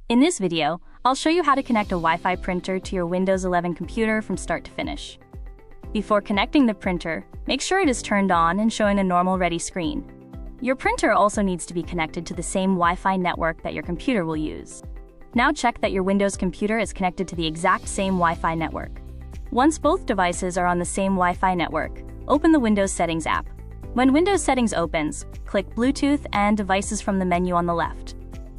In this video, I'll show you how to connect a Wi-Fi printer to your Windows 11 computer from start to finish. Before connecting the printer, make sure it is turned on and showing a normal ready screen. Your printer also needs to be connected to the same Wi-Fi network that your computer will use. Now check that your Windows computer is connected to the exact same Wi-Fi network. Once both devices are on the same Wi-Fi network, open the Windows Settings app. When Windows Settings opens, click Bluetooth and Devices from the menu on the left.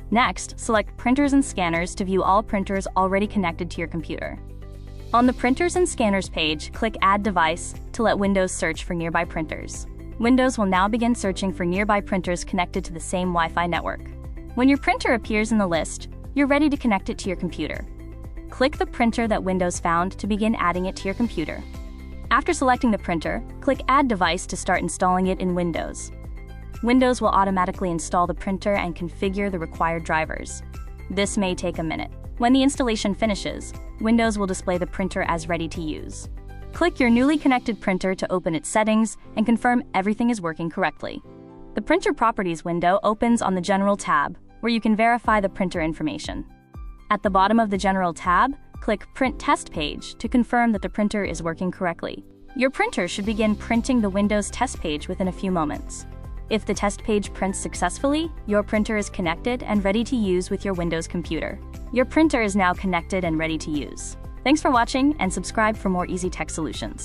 Next, select Printers and Scanners to view all printers already connected to your computer. On the Printers and Scanners page, click Add Device to let Windows search for nearby printers. Windows will now begin searching for nearby printers connected to the same Wi-Fi network. When your printer appears in the list, you're ready to connect it to your computer. Click the printer that Windows found to begin adding it to your computer. After selecting the printer, click Add Device to start installing it in Windows. Windows will automatically install the printer and configure the required drivers. This may take a minute. When the installation finishes, Windows will display the printer as ready to use. Click your newly connected printer to open its settings and confirm everything is working correctly. The Printer Properties window opens on the General tab, where you can verify the printer information. At the bottom of the General tab, click Print Test Page to confirm that the printer is working correctly. Your printer should begin printing the Windows test page within a few moments. If the test page prints successfully, your printer is connected and ready to use with your Windows computer. Your printer is now connected and ready to use. Thanks for watching, and subscribe for more easy tech solutions.